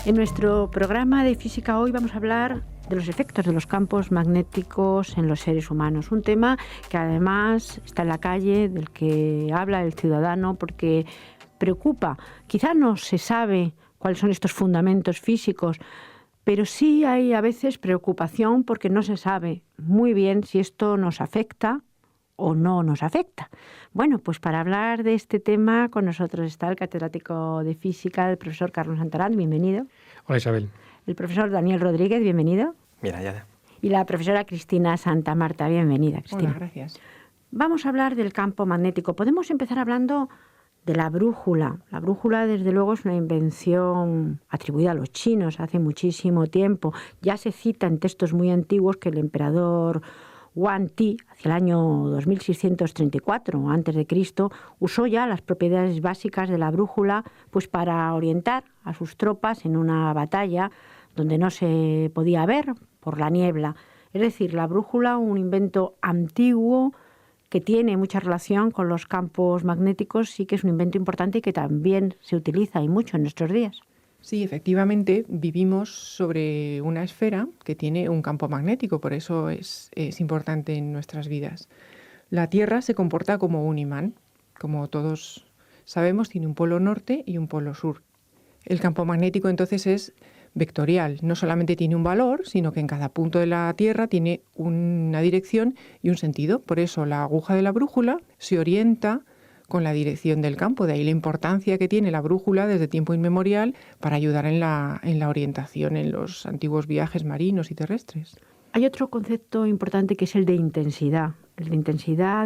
En nuestro programa de física hoy vamos a hablar de los efectos de los campos magnéticos en los seres humanos. Un tema que además está en la calle, del que habla el ciudadano, porque preocupa. Quizá no se sabe cuáles son estos fundamentos físicos, pero sí hay a veces preocupación porque no se sabe muy bien si esto nos afecta o no nos afecta. Bueno, pues para hablar de este tema con nosotros está el catedrático de física, el profesor Carlos Santarán, bienvenido. Hola Isabel. El profesor Daniel Rodríguez, bienvenido. Mira, ya. Y la profesora Cristina Santa Marta, bienvenida, Cristina. Hola, gracias. Vamos a hablar del campo magnético. Podemos empezar hablando de la brújula. La brújula, desde luego, es una invención atribuida a los chinos hace muchísimo tiempo. Ya se cita en textos muy antiguos que el emperador Huang Ti, hacia el año 2634 a.C., usó ya las propiedades básicas de la brújula pues para orientar a sus tropas en una batalla donde no se podía ver por la niebla. Es decir, la brújula, un invento antiguo que tiene mucha relación con los campos magnéticos, sí que es un invento importante y que también se utiliza y mucho en nuestros días. Sí, efectivamente, vivimos sobre una esfera que tiene un campo magnético, por eso es importante en nuestras vidas. La Tierra se comporta como un imán. Como todos sabemos, tiene un polo norte y un polo sur. El campo magnético entonces es vectorial. No solamente tiene un valor, sino que en cada punto de la Tierra tiene una dirección y un sentido. Por eso la aguja de la brújula se orienta con la dirección del campo. De ahí la importancia que tiene la brújula desde tiempo inmemorial para ayudar en la orientación en los antiguos viajes marinos y terrestres. Hay otro concepto importante que es el de intensidad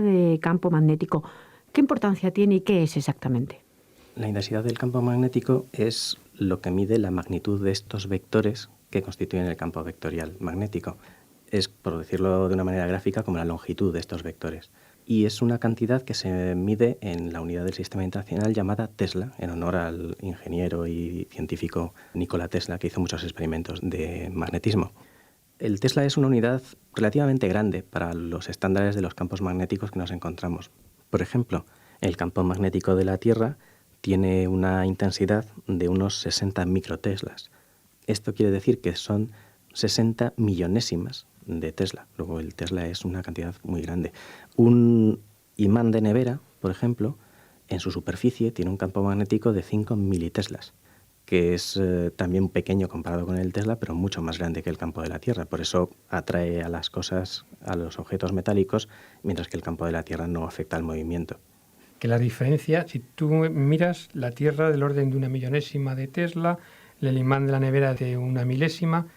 de campo magnético. ¿Qué importancia tiene y qué es exactamente? La intensidad del campo magnético es lo que mide la magnitud de estos vectores que constituyen el campo vectorial magnético. Es, por decirlo de una manera gráfica, como la longitud de estos vectores. Y es una cantidad que se mide en la unidad del sistema internacional llamada Tesla, en honor al ingeniero y científico Nikola Tesla, que hizo muchos experimentos de magnetismo. El Tesla es una unidad relativamente grande para los estándares de los campos magnéticos que nos encontramos. Por ejemplo, el campo magnético de la Tierra tiene una intensidad de unos 60 microteslas. Esto quiere decir que son 60 millonésimas de Tesla. Luego el Tesla es una cantidad muy grande. Un imán de nevera, por ejemplo, en su superficie tiene un campo magnético de 5 militeslas, que es también pequeño comparado con el Tesla, pero mucho más grande que el campo de la Tierra. Por eso atrae a las cosas, a los objetos metálicos, mientras que el campo de la Tierra no afecta al movimiento. Que la diferencia, si tú miras la Tierra del orden de una millonésima de Tesla, el imán de la nevera de una milésima,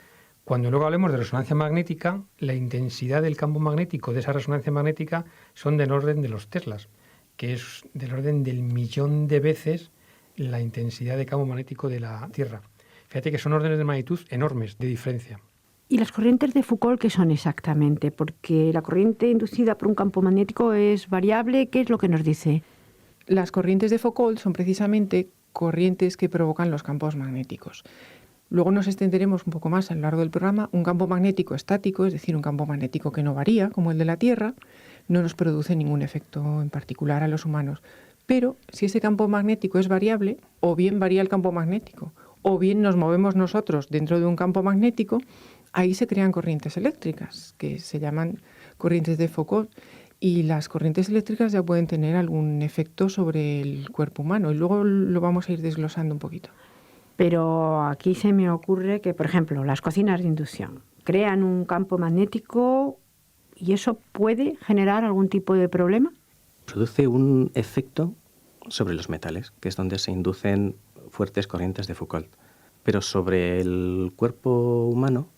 cuando luego hablemos de resonancia magnética, la intensidad del campo magnético de esa resonancia magnética son del orden de los teslas, que es del orden del millón de veces la intensidad de campo magnético de la Tierra. Fíjate que son órdenes de magnitud enormes de diferencia. ¿Y las corrientes de Foucault qué son exactamente? Porque la corriente inducida por un campo magnético es variable. ¿Qué es lo que nos dice? Las corrientes de Foucault son precisamente corrientes que provocan los campos magnéticos. Luego nos extenderemos un poco más a lo largo del programa. Un campo magnético estático, es decir, un campo magnético que no varía, como el de la Tierra, no nos produce ningún efecto en particular a los humanos. Pero si ese campo magnético es variable, o bien varía el campo magnético, o bien nos movemos nosotros dentro de un campo magnético, ahí se crean corrientes eléctricas, que se llaman corrientes de Foucault. Y las corrientes eléctricas ya pueden tener algún efecto sobre el cuerpo humano. Y luego lo vamos a ir desglosando un poquito. Pero aquí se me ocurre que, por ejemplo, las cocinas de inducción crean un campo magnético y eso puede generar algún tipo de problema. Produce un efecto sobre los metales, que es donde se inducen fuertes corrientes de Foucault. Pero sobre el cuerpo humano,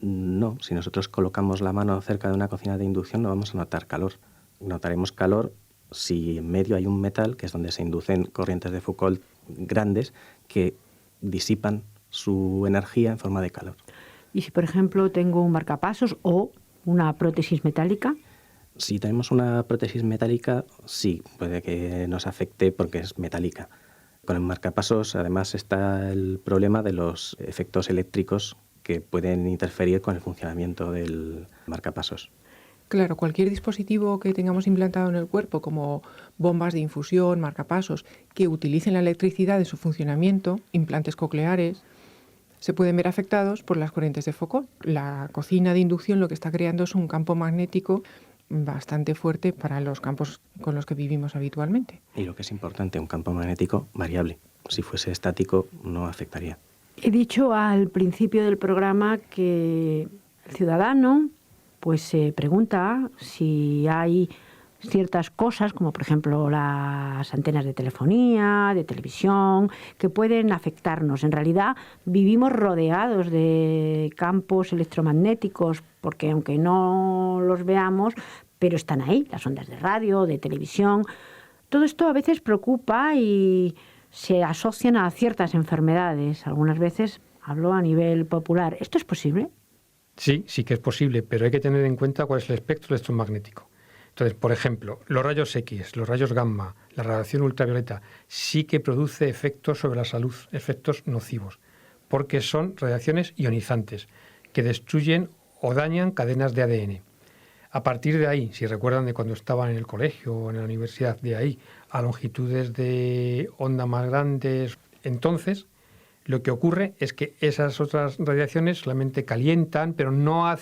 no. Si nosotros colocamos la mano cerca de una cocina de inducción no vamos a notar calor. Notaremos calor si en medio hay un metal, que es donde se inducen corrientes de Foucault grandes que disipan su energía en forma de calor. ¿Y si, por ejemplo, tengo un marcapasos o una prótesis metálica? Si tenemos una prótesis metálica, sí, puede que nos afecte porque es metálica. Con el marcapasos, además, está el problema de los efectos eléctricos que pueden interferir con el funcionamiento del marcapasos. Claro, cualquier dispositivo que tengamos implantado en el cuerpo, como bombas de infusión, marcapasos, que utilicen la electricidad en su funcionamiento, implantes cocleares, se pueden ver afectados por las corrientes de Foucault. La cocina de inducción lo que está creando es un campo magnético bastante fuerte para los campos con los que vivimos habitualmente. Y lo que es importante, un campo magnético variable. Si fuese estático, no afectaría. He dicho al principio del programa que el ciudadano pues se pregunta si hay ciertas cosas, como por ejemplo las antenas de telefonía, de televisión, que pueden afectarnos. En realidad vivimos rodeados de campos electromagnéticos, porque aunque no los veamos, pero están ahí, las ondas de radio, de televisión. Todo esto a veces preocupa y se asocian a ciertas enfermedades. Algunas veces hablo a nivel popular. ¿Esto es posible? Sí, sí que es posible, pero hay que tener en cuenta cuál es el espectro electromagnético. Entonces, por ejemplo, los rayos X, los rayos gamma, la radiación ultravioleta, sí que produce efectos sobre la salud, efectos nocivos, porque son radiaciones ionizantes que destruyen o dañan cadenas de ADN. A partir de ahí, si recuerdan de cuando estaban en el colegio o en la universidad, de ahí a longitudes de onda más grandes, entonces lo que ocurre es que esas otras radiaciones solamente calientan, pero no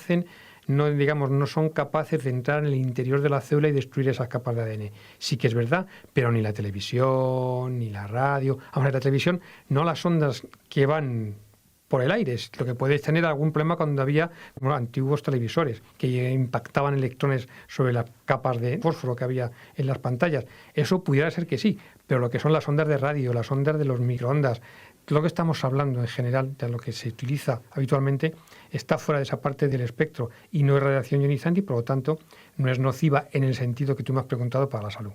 son capaces de entrar en el interior de la célula y destruir esas capas de ADN. Sí que es verdad, pero ni la televisión, ni la radio... Ahora, la televisión, no las ondas que van por el aire, lo que puede tener algún problema cuando había antiguos televisores que impactaban electrones sobre las capas de fósforo que había en las pantallas. Eso pudiera ser que sí, pero lo que son las ondas de radio, las ondas de los microondas, lo que estamos hablando en general, de lo que se utiliza habitualmente, está fuera de esa parte del espectro y no es radiación ionizante y por lo tanto no es nociva en el sentido que tú me has preguntado para la salud.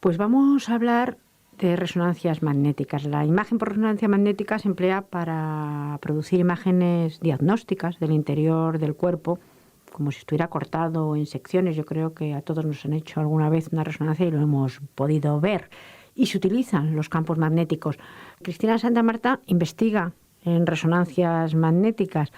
Pues vamos a hablar de resonancias magnéticas. La imagen por resonancia magnética se emplea para producir imágenes diagnósticas del interior del cuerpo, como si estuviera cortado en secciones. Yo creo que a todos nos han hecho alguna vez una resonancia y lo hemos podido ver. Y se utilizan los campos magnéticos. Cristina Santamarta investiga en resonancias magnéticas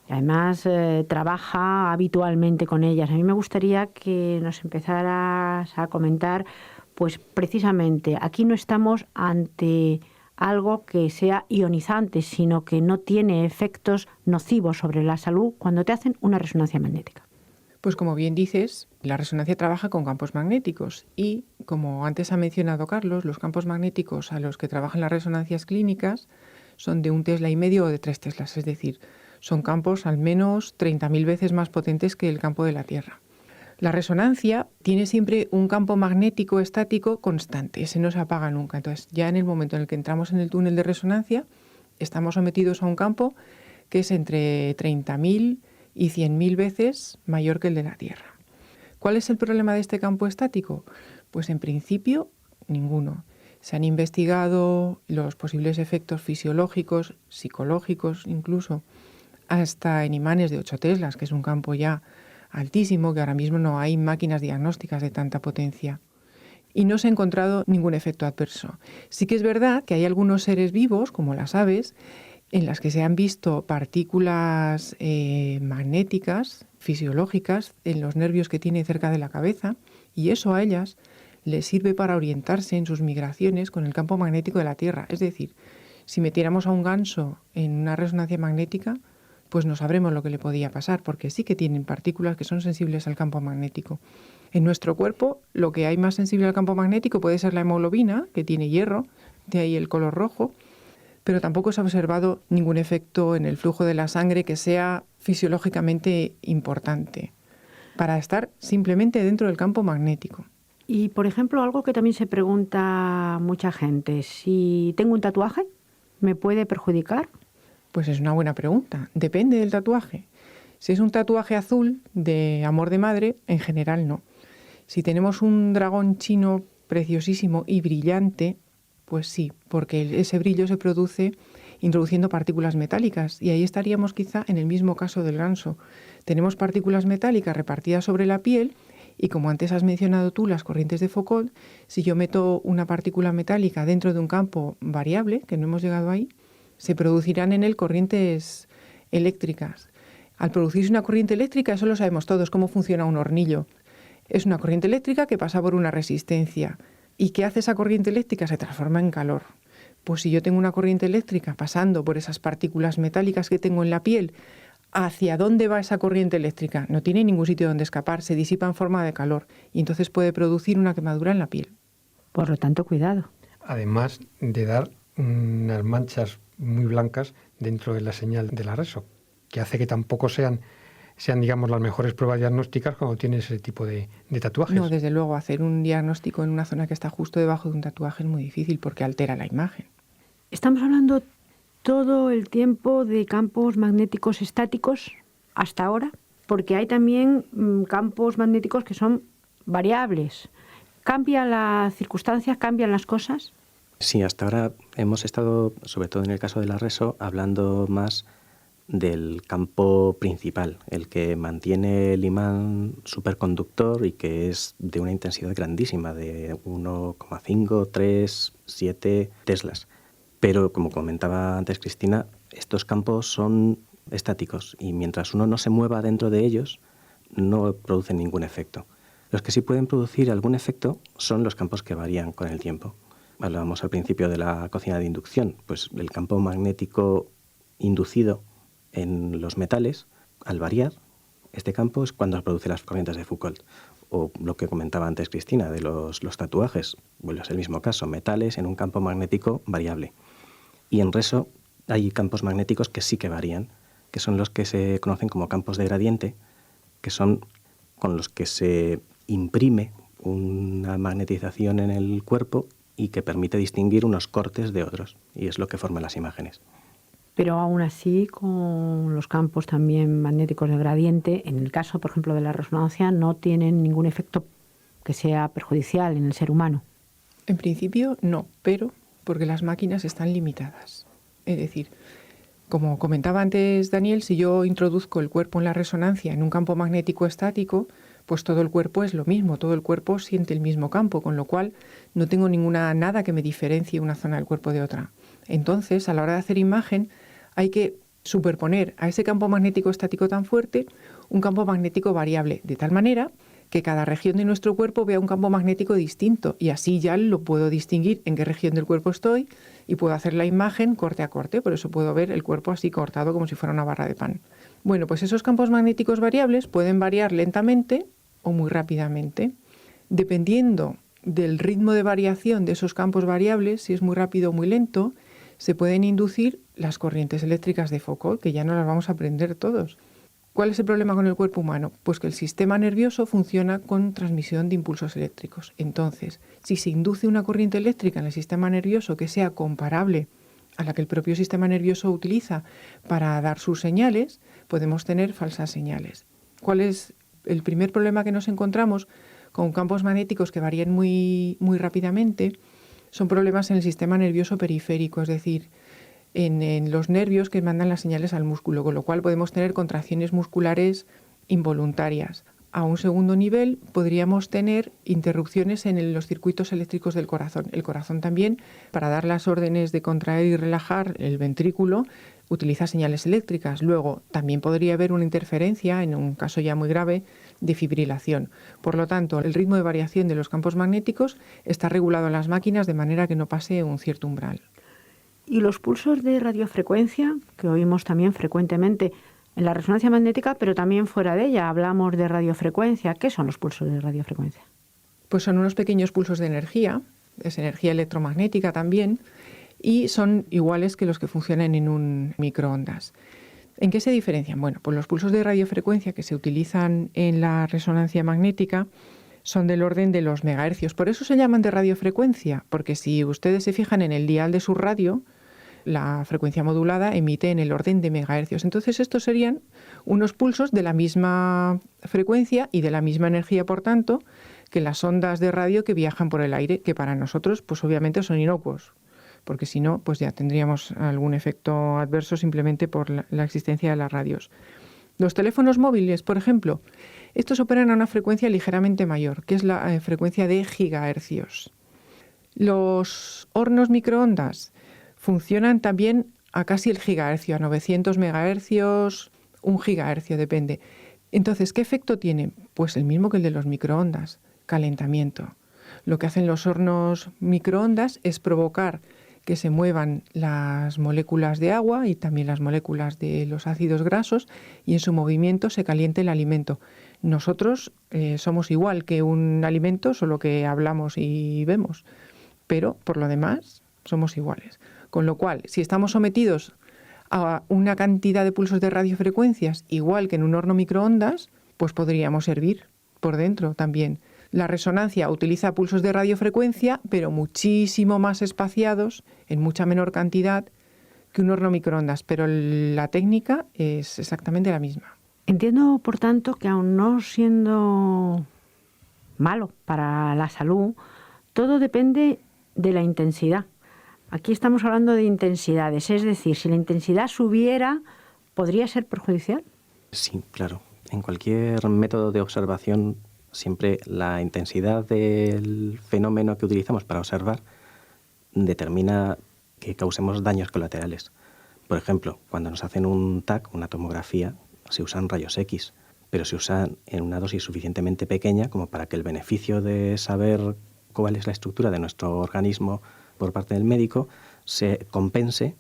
y además trabaja habitualmente con ellas. A mí me gustaría que nos empezaras a comentar, pues precisamente, aquí no estamos ante algo que sea ionizante, sino que no tiene efectos nocivos sobre la salud cuando te hacen una resonancia magnética. Pues como bien dices, la resonancia trabaja con campos magnéticos y, como antes ha mencionado Carlos, los campos magnéticos a los que trabajan las resonancias clínicas son de 1,5 Tesla o de 3 Teslas, es decir, son campos al menos 30.000 veces más potentes que el campo de la Tierra. La resonancia tiene siempre un campo magnético estático constante, ese no se apaga nunca. Entonces, ya en el momento en el que entramos en el túnel de resonancia, estamos sometidos a un campo que es entre 30.000 y 100.000 veces mayor que el de la Tierra. ¿Cuál es el problema de este campo estático? Pues en principio, ninguno. Se han investigado los posibles efectos fisiológicos, psicológicos incluso, hasta en imanes de 8 Teslas, que es un campo ya altísimo, que ahora mismo no hay máquinas diagnósticas de tanta potencia. Y no se ha encontrado ningún efecto adverso. Sí que es verdad que hay algunos seres vivos, como las aves, en las que se han visto partículas magnéticas, fisiológicas, en los nervios que tiene cerca de la cabeza, y eso a ellas les sirve para orientarse en sus migraciones con el campo magnético de la Tierra. Es decir, si metiéramos a un ganso en una resonancia magnética, pues no sabremos lo que le podía pasar, porque sí que tienen partículas que son sensibles al campo magnético. En nuestro cuerpo, lo que hay más sensible al campo magnético puede ser la hemoglobina, que tiene hierro, de ahí el color rojo, pero tampoco se ha observado ningún efecto en el flujo de la sangre que sea fisiológicamente importante para estar simplemente dentro del campo magnético. Y, por ejemplo, algo que también se pregunta mucha gente, si tengo un tatuaje, ¿me puede perjudicar? Pues es una buena pregunta. Depende del tatuaje. Si es un tatuaje azul de amor de madre, en general no. Si tenemos un dragón chino preciosísimo y brillante, pues sí, porque ese brillo se produce introduciendo partículas metálicas y ahí estaríamos quizá en el mismo caso del ganso. Tenemos partículas metálicas repartidas sobre la piel y, como antes has mencionado tú, las corrientes de Foucault, si yo meto una partícula metálica dentro de un campo variable, que no hemos llegado ahí, se producirán en él corrientes eléctricas. Al producirse una corriente eléctrica, eso lo sabemos todos, cómo funciona un hornillo. Es una corriente eléctrica que pasa por una resistencia. ¿Y qué hace esa corriente eléctrica? Se transforma en calor. Pues si yo tengo una corriente eléctrica pasando por esas partículas metálicas que tengo en la piel, ¿hacia dónde va esa corriente eléctrica? No tiene ningún sitio donde escapar, se disipa en forma de calor y entonces puede producir una quemadura en la piel. Por lo tanto, cuidado. Además de dar unas manchas muy blancas dentro de la señal de la reso, que hace que tampoco sean digamos, las mejores pruebas diagnósticas cuando tienes ese tipo de tatuajes. No, desde luego, hacer un diagnóstico en una zona que está justo debajo de un tatuaje es muy difícil porque altera la imagen. Estamos hablando todo el tiempo de campos magnéticos estáticos hasta ahora, porque hay también campos magnéticos que son variables. ¿Cambian las circunstancias, cambian las cosas? Sí, hasta ahora hemos estado, sobre todo en el caso de la reso, hablando más del campo principal, el que mantiene el imán superconductor y que es de una intensidad grandísima, de 1,5, 3, 7 teslas. Pero, como comentaba antes Cristina, estos campos son estáticos y mientras uno no se mueva dentro de ellos, no producen ningún efecto. Los que sí pueden producir algún efecto son los campos que varían con el tiempo. Hablábamos al principio de la cocina de inducción, pues el campo magnético inducido en los metales, al variar, este campo es cuando produce las corrientes de Foucault. O lo que comentaba antes Cristina, de los tatuajes, bueno, es el mismo caso, metales en un campo magnético variable. Y en reso hay campos magnéticos que sí que varían, que son los que se conocen como campos de gradiente, que son con los que se imprime una magnetización en el cuerpo y que permite distinguir unos cortes de otros, y es lo que forma las imágenes. Pero aún así, con los campos también magnéticos de gradiente, en el caso, por ejemplo, de la resonancia, no tienen ningún efecto que sea perjudicial en el ser humano. En principio no, pero porque las máquinas están limitadas. Es decir, como comentaba antes Daniel, si yo introduzco el cuerpo en la resonancia en un campo magnético estático, pues todo el cuerpo es lo mismo, todo el cuerpo siente el mismo campo, con lo cual no tengo nada que me diferencie una zona del cuerpo de otra. Entonces, a la hora de hacer imagen, hay que superponer a ese campo magnético estático tan fuerte un campo magnético variable, de tal manera que cada región de nuestro cuerpo vea un campo magnético distinto y así ya lo puedo distinguir en qué región del cuerpo estoy y puedo hacer la imagen corte a corte, por eso puedo ver el cuerpo así cortado como si fuera una barra de pan. Bueno, pues esos campos magnéticos variables pueden variar lentamente o muy rápidamente, dependiendo del ritmo de variación de esos campos variables, si es muy rápido o muy lento, se pueden inducir las corrientes eléctricas de Foucault, que ya no las vamos a aprender todos. ¿Cuál es el problema con el cuerpo humano? Pues que el sistema nervioso funciona con transmisión de impulsos eléctricos. Entonces, si se induce una corriente eléctrica en el sistema nervioso que sea comparable a la que el propio sistema nervioso utiliza para dar sus señales, podemos tener falsas señales. ¿Cuál es el primer problema que nos encontramos con campos magnéticos que varían muy rápidamente? Son problemas en el sistema nervioso periférico, es decir, en los nervios que mandan las señales al músculo, con lo cual podemos tener contracciones musculares involuntarias. A un segundo nivel podríamos tener interrupciones en los circuitos eléctricos del corazón. El corazón también, para dar las órdenes de contraer y relajar el ventrículo, utiliza señales eléctricas. Luego, también podría haber una interferencia, en un caso ya muy grave, de fibrilación. Por lo tanto, el ritmo de variación de los campos magnéticos está regulado en las máquinas de manera que no pase un cierto umbral. Y los pulsos de radiofrecuencia, que oímos también frecuentemente en la resonancia magnética, pero también fuera de ella, hablamos de radiofrecuencia. ¿Qué son los pulsos de radiofrecuencia? Pues son unos pequeños pulsos de energía, es energía electromagnética también, y son iguales que los que funcionan en un microondas. ¿En qué se diferencian? Bueno, pues los pulsos de radiofrecuencia que se utilizan en la resonancia magnética son del orden de los megahercios. Por eso se llaman de radiofrecuencia, porque si ustedes se fijan en el dial de su radio, la frecuencia modulada emite en el orden de megahercios. Entonces estos serían unos pulsos de la misma frecuencia y de la misma energía, por tanto, que las ondas de radio que viajan por el aire, que para nosotros pues obviamente son inocuos, porque si no, pues ya tendríamos algún efecto adverso simplemente por la existencia de las radios. Los teléfonos móviles, por ejemplo, estos operan a una frecuencia ligeramente mayor, que es la frecuencia de gigahercios. Los hornos microondas funcionan también a casi el gigahercio, a 900 megahercios, 1 gigahercio, depende. Entonces, ¿qué efecto tienen? Pues el mismo que el de los microondas, calentamiento. Lo que hacen los hornos microondas es provocar que se muevan las moléculas de agua y también las moléculas de los ácidos grasos y en su movimiento se caliente el alimento. Nosotros somos igual que un alimento, solo que hablamos y vemos, pero por lo demás somos iguales. Con lo cual, si estamos sometidos a una cantidad de pulsos de radiofrecuencias igual que en un horno microondas, pues podríamos hervir por dentro también. La resonancia utiliza pulsos de radiofrecuencia, pero muchísimo más espaciados, en mucha menor cantidad que un horno microondas, pero la técnica es exactamente la misma. Entiendo, por tanto, que aun no siendo malo para la salud, todo depende de la intensidad. Aquí estamos hablando de intensidades, es decir, si la intensidad subiera, ¿podría ser perjudicial? Sí, claro. En cualquier método de observación, siempre la intensidad del fenómeno que utilizamos para observar determina que causemos daños colaterales. Por ejemplo, cuando nos hacen un TAC, una tomografía, se usan rayos X, pero se usan en una dosis suficientemente pequeña como para que el beneficio de saber cuál es la estructura de nuestro organismo por parte del médico se compense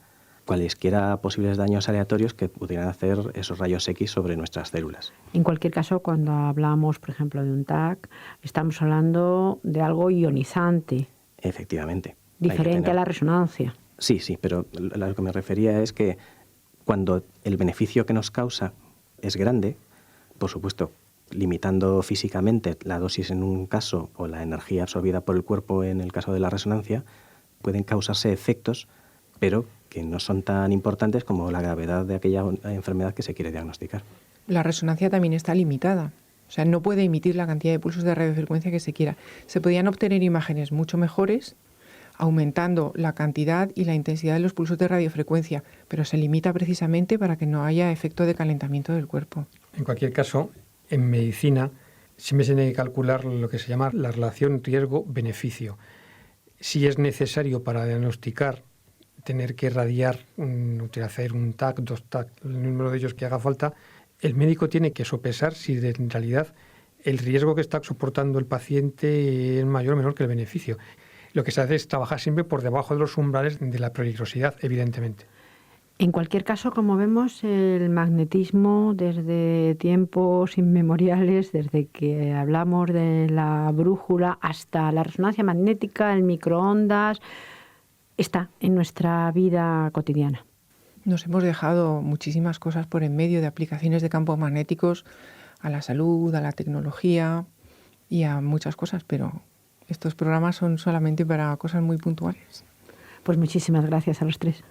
cualesquiera posibles daños aleatorios que pudieran hacer esos rayos X sobre nuestras células. En cualquier caso, cuando hablamos, por ejemplo, de un TAC, estamos hablando de algo ionizante. Efectivamente. Diferente a la resonancia. Sí, pero a lo que me refería es que cuando el beneficio que nos causa es grande, por supuesto, limitando físicamente la dosis en un caso o la energía absorbida por el cuerpo en el caso de la resonancia, pueden causarse efectos, pero que no son tan importantes como la gravedad de aquella enfermedad que se quiere diagnosticar. La resonancia también está limitada, o sea, no puede emitir la cantidad de pulsos de radiofrecuencia que se quiera. Se podían obtener imágenes mucho mejores aumentando la cantidad y la intensidad de los pulsos de radiofrecuencia, pero se limita precisamente para que no haya efecto de calentamiento del cuerpo. En cualquier caso, en medicina siempre se tiene que calcular lo que se llama la relación riesgo-beneficio. Si es necesario para diagnosticar tener que radiar, hacer un TAC, 2 TAC, el número de ellos que haga falta, el médico tiene que sopesar si en realidad el riesgo que está soportando el paciente es mayor o menor que el beneficio. Lo que se hace es trabajar siempre por debajo de los umbrales de la peligrosidad, evidentemente. En cualquier caso, como vemos, el magnetismo desde tiempos inmemoriales, desde que hablamos de la brújula hasta la resonancia magnética, el microondas, está en nuestra vida cotidiana. Nos hemos dejado muchísimas cosas por en medio de aplicaciones de campos magnéticos a la salud, a la tecnología y a muchas cosas, pero estos programas son solamente para cosas muy puntuales. Pues muchísimas gracias a los tres.